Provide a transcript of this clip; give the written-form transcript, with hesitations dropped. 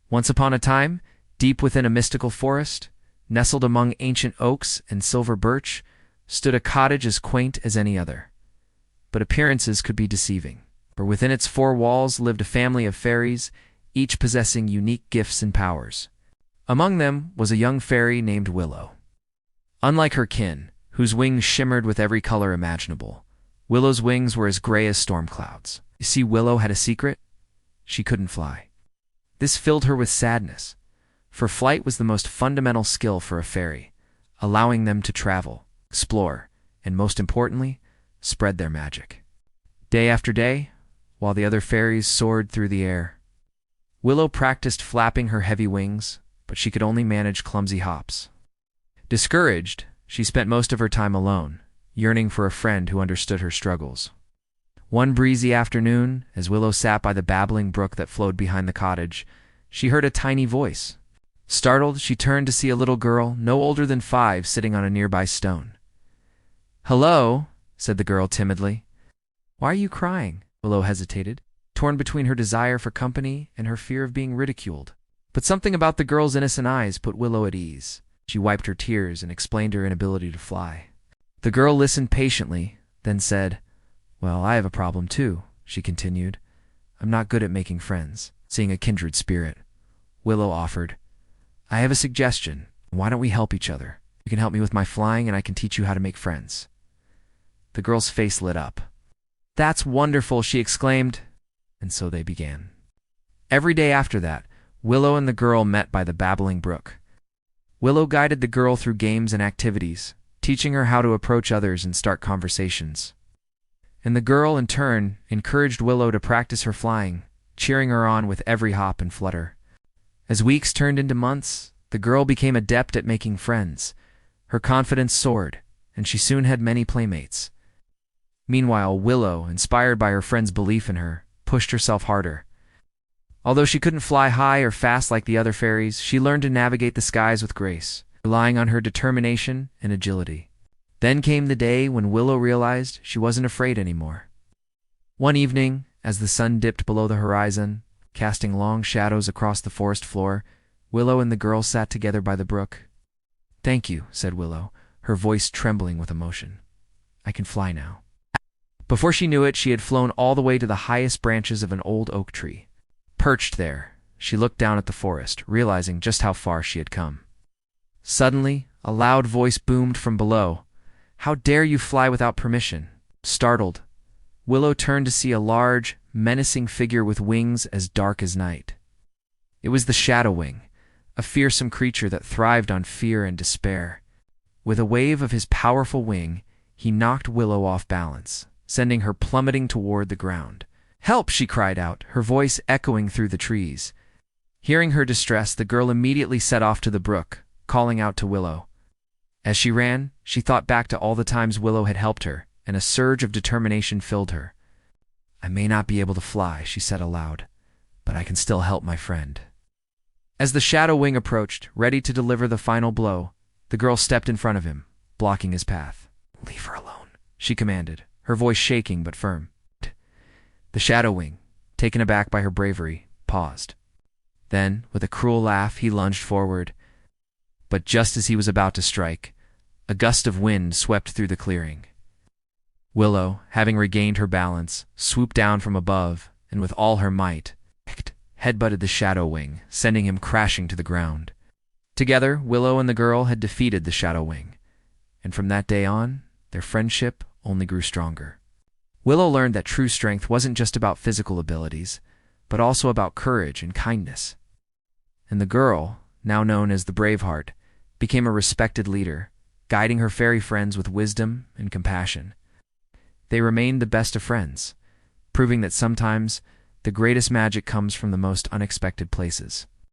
Once upon a time, deep within a mystical forest, nestled among ancient oaks and silver birch, stood a cottage as quaint as any other. But appearances could be deceiving, for within its four walls lived a family of fairies, each possessing unique gifts and powers. Among them was a young fairy named Willow. Unlike her kin, whose wings shimmered with every color imaginable, Willow's wings were as gray as storm clouds. You see, Willow had a secret. She couldn't fly. This filled her with sadness, for flight was the most fundamental skill for a fairy, allowing them to travel, explore, and most importantly, spread their magic. Day after day, while the other fairies soared through the air, Willow practiced flapping her heavy wings, but she could only manage clumsy hops. Discouraged, she spent most of her time alone, yearning for a friend who understood her struggles. One breezy afternoon, as Willow sat by the babbling brook that flowed behind the cottage, she heard a tiny voice. Startled, she turned to see a little girl, no older than 5, sitting on a nearby stone. "Hello," said the girl timidly. "Why are you crying?" Willow hesitated, torn between her desire for company and her fear of being ridiculed. But something about the girl's innocent eyes put Willow at ease. She wiped her tears and explained her inability to fly. The girl listened patiently, then said, "Well, I have a problem too," she continued. "I'm not good at making friends." Seeing a kindred spirit, Willow offered, "I have a suggestion. Why don't we help each other? You can help me with my flying and I can teach you how to make friends." The girl's face lit up. "That's wonderful," she exclaimed. And so they began. Every day after that, Willow and the girl met by the babbling brook. Willow guided the girl through games and activities, teaching her how to approach others and start conversations. And the girl, in turn, encouraged Willow to practice her flying, cheering her on with every hop and flutter. As weeks turned into months, the girl became adept at making friends. Her confidence soared, and she soon had many playmates. Meanwhile, Willow, inspired by her friend's belief in her, pushed herself harder. Although she couldn't fly high or fast like the other fairies, she learned to navigate the skies with grace, relying on her determination and agility. Then came the day when Willow realized she wasn't afraid anymore. One evening, as the sun dipped below the horizon, casting long shadows across the forest floor, Willow and the girl sat together by the brook. "Thank you," said Willow, her voice trembling with emotion. "I can fly now." Before she knew it, she had flown all the way to the highest branches of an old oak tree. Perched there, she looked down at the forest, realizing just how far she had come. Suddenly, a loud voice boomed from below. "How dare you fly without permission?" Startled, Willow turned to see a large, menacing figure with wings as dark as night. It was the Shadow Wing, a fearsome creature that thrived on fear and despair. With a wave of his powerful wing, he knocked Willow off balance, sending her plummeting toward the ground. "Help!" she cried out, her voice echoing through the trees. Hearing her distress, the girl immediately set off to the brook, calling out to Willow. As she ran, she thought back to all the times Willow had helped her, and a surge of determination filled her. "I may not be able to fly," she said aloud, "but I can still help my friend." As the Shadow Wing approached, ready to deliver the final blow, the girl stepped in front of him, blocking his path. "Leave her alone," she commanded, her voice shaking but firm. The Shadow Wing, taken aback by her bravery, paused. Then, with a cruel laugh, he lunged forward. But just as he was about to strike, a gust of wind swept through the clearing. Willow, having regained her balance, swooped down from above, and with all her might, headbutted the Shadow Wing, sending him crashing to the ground. Together, Willow and the girl had defeated the Shadow Wing, and from that day on, their friendship only grew stronger. Willow learned that true strength wasn't just about physical abilities, but also about courage and kindness. And the girl, now known as the Braveheart, became a respected leader, guiding her fairy friends with wisdom and compassion. They remained the best of friends, proving that sometimes the greatest magic comes from the most unexpected places.